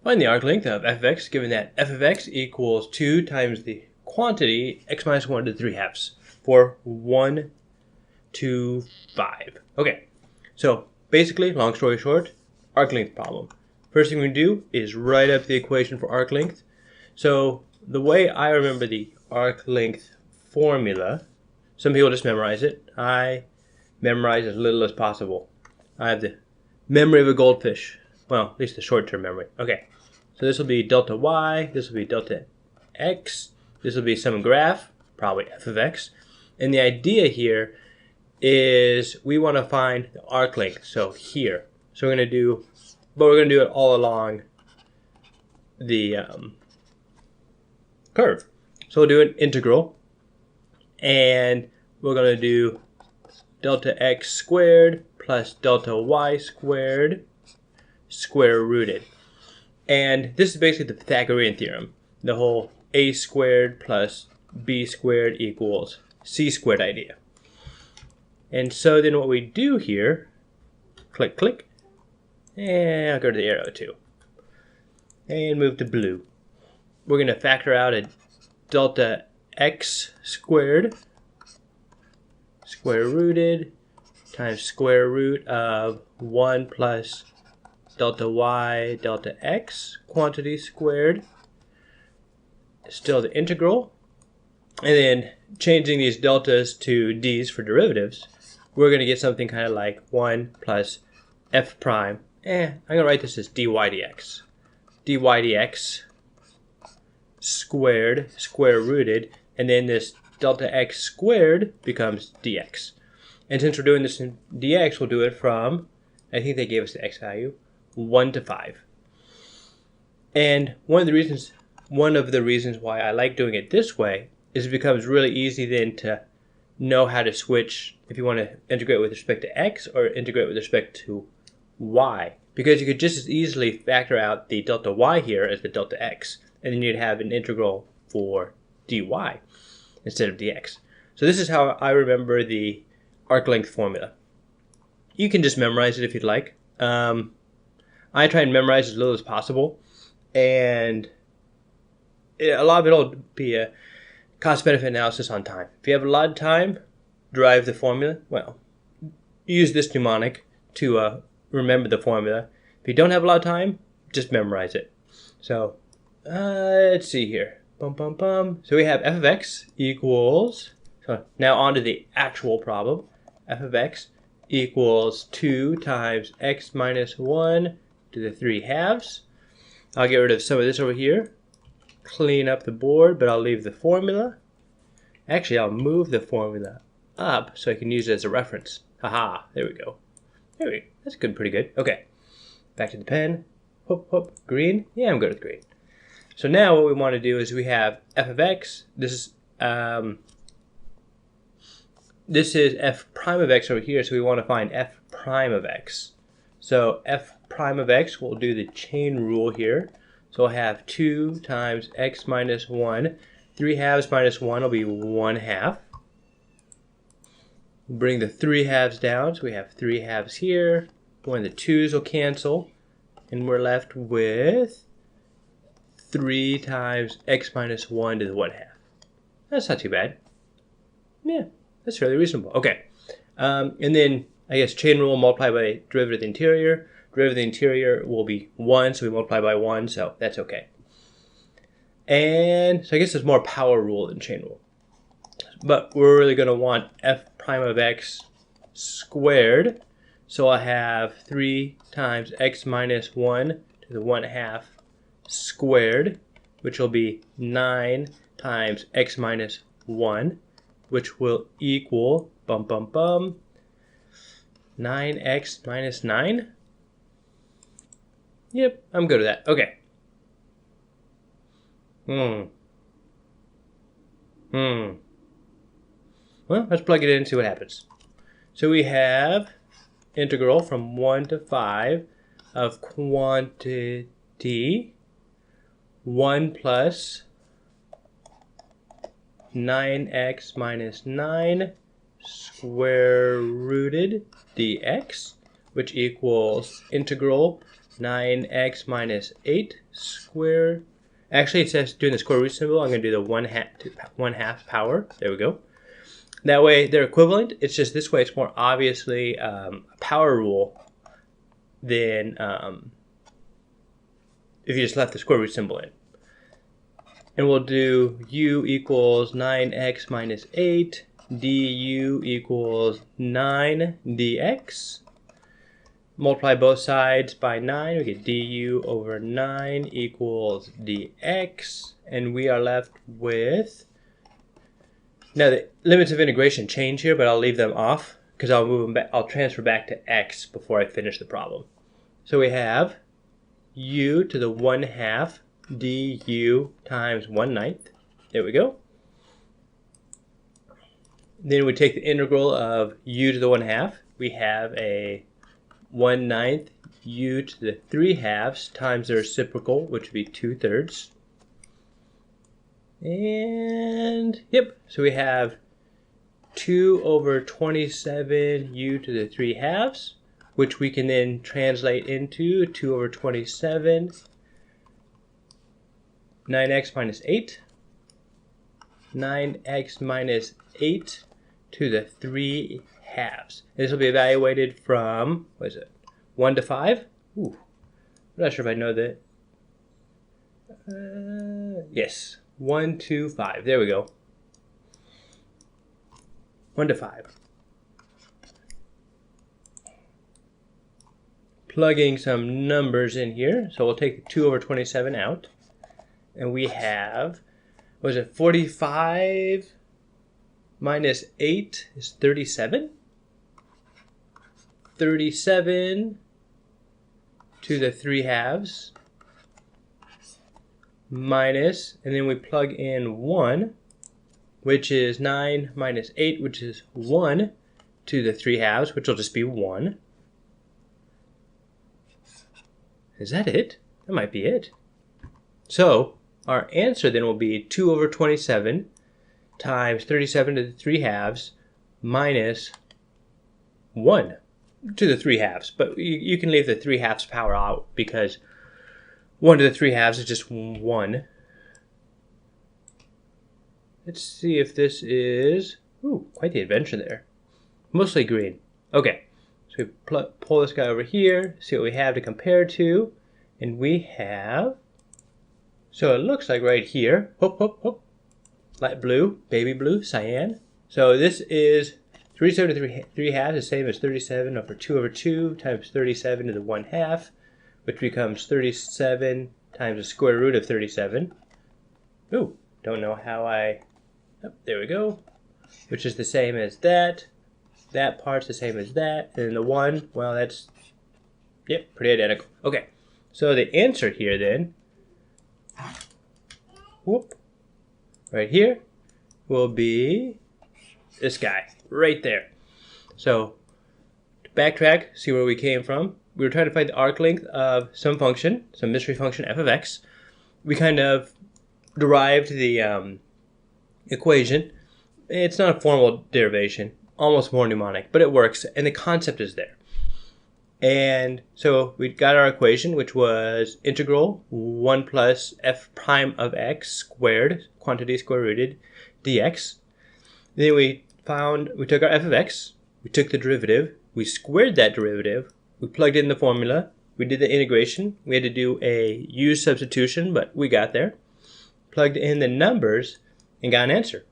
Find the arc length of f of x given that f of x equals 2 times the quantity x minus 1 to the 3 halves for 1, 2, 5. Okay, so basically, long story short, arc length problem. First thing we do is write up the equation for arc length. So the way I remember the arc length formula, some people just memorize it. I memorize as little as possible. I have the memory of a goldfish. Well, at least the short-term memory. Okay, so this will be delta y, this will be delta x, this will be some graph, probably f of x. And the idea here is we want to find the arc length, so here. So we're going to do, but we're going to do it all along the curve. So we'll do an integral, and we're going to do delta x squared plus delta y squared square rooted. And this is basically the Pythagorean Theorem, the whole a squared plus b squared equals c squared idea. And so then what we do here, click, click, and I'll go to the arrow too, and move to blue. We're going to factor out a delta x squared square rooted times square root of 1 plus delta y delta x quantity squared. Still the integral. And then changing these deltas to d's for derivatives, we're going to get something kind of like 1 plus f prime. I'm going to write this as dy dx. dy dx squared square rooted, and then this delta x squared becomes dx. And since we're doing this in dx, we'll do it from, I think they gave us the x value, 1 to 5. And one of the reasons why I like doing it this way is it becomes really easy then to know how to switch if you want to integrate with respect to x or integrate with respect to y. Because you could just as easily factor out the delta y here as the delta x, and then you'd have an integral for dy instead of dx. So this is how I remember the arc length formula. You can just memorize it if you'd like. I try and memorize as little as possible, and a lot of it will be a cost-benefit analysis on time. If you have a lot of time, derive the formula. Well, use this mnemonic to remember the formula. If you don't have a lot of time, just memorize it. So let's see here. So we have f of x equals, so now on to the actual problem. F of x equals 2 times x minus 1 to the 3 halves. I'll get rid of some of this over here. Clean up the board, but I'll leave the formula. Actually, I'll move the formula up so I can use it as a reference. Haha, there we go. That's good, pretty good. Okay, back to the pen. Whoop, whoop, green. Yeah, I'm good with green. So now what we want to do is we have f of x. This is f prime of x over here, so we want to find f prime of x. So f prime of x, we'll do the chain rule here. So we'll have 2 times x minus 1. 3 halves minus 1 will be 1 half. We'll bring the 3 halves down, so we have 3 halves here. One of the 2's will cancel, and we're left with 3 times x minus 1 to the 1 half. That's not too bad. Yeah, that's fairly reasonable. Okay, and then I guess chain rule multiplied by derivative of the interior. Derivative of the interior will be 1, so we multiply by 1, so that's okay. And so I guess there's more power rule than chain rule. But we're really going to want f prime of x squared. So I have 3 times x minus 1 to the 1 half squared, which will be 9 times x minus 1, which will equal 9x minus 9. Yep, I'm good with that. Okay. Well, let's plug it in and see what happens. So we have integral from 1 to 5 of quantity 1 plus 9x minus 9 square rooted dx, which equals integral 9x minus 8 squared. Actually, instead of doing the square root symbol, I'm going to do the 1/2 power. There we go. That way they're equivalent. It's just this way it's more obviously a power rule than if you just left the square root symbol in. And we'll do u equals 9x minus 8, du equals 9 dx. Multiply both sides by 9, we get du over 9 equals dx. And we are left with... Now the limits of integration change here, but I'll leave them off because I'll move them back. I'll transfer back to x before I finish the problem. So we have u to the 1/2 du times 1/9. There we go. Then we take the integral of u to the 1/2. We have a 1/9 u to the 3/2 times the reciprocal, which would be 2/3. And yep, so we have 2 over 27 u to the 3/2, which we can then translate into 2 over 27 9x minus 8. 9x minus 8 to the 3/2. This will be evaluated from, what is it, 1 to 5? Ooh, I'm not sure if I know that. Yes, 1 to 5. There we go. 1 to 5. Plugging some numbers in here. So we'll take the 2 over 27 out. And we have, what is it, 45 minus 8 is 37. 37 to the 3/2 minus, and then we plug in 1, which is 9 minus 8, which is 1 to the 3/2, which will just be 1. Is that it? That might be it. So our answer then will be 2 over 27 times 37 to the 3/2 minus 1 to the 3/2. But you can leave the 3/2 power out because 1 to the 3/2 is just 1. Let's see if this is... Ooh, quite the adventure there. Mostly green. Okay, so we pull this guy over here, see what we have to compare to. And we have... So it looks like right here, light blue, baby blue, cyan. So this is 37 to the 3/2, the same as 37 over 2 over 2 times 37 to the 1/2, which becomes 37 times the square root of 37. Ooh, don't know how oh, there we go. Which is the same as that. That part's the same as that. And then the 1, well, that's, yep, pretty identical. Okay, so the answer here then, whoop, right here, will be this guy, right there. So, to backtrack, see where we came from. We were trying to find the arc length of some function, some mystery function f of x. We kind of derived the equation. It's not a formal derivation, almost more mnemonic, but it works, and the concept is there. And so we got our equation, which was integral 1 plus f prime of x squared, quantity square rooted, dx. Then we took our f of x, we took the derivative, we squared that derivative, we plugged in the formula, we did the integration, we had to do a u substitution, but we got there, plugged in the numbers, and got an answer.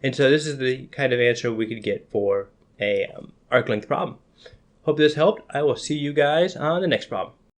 And so this is the kind of answer we could get for a arc length problem. Hope this helped. I will see you guys on the next problem.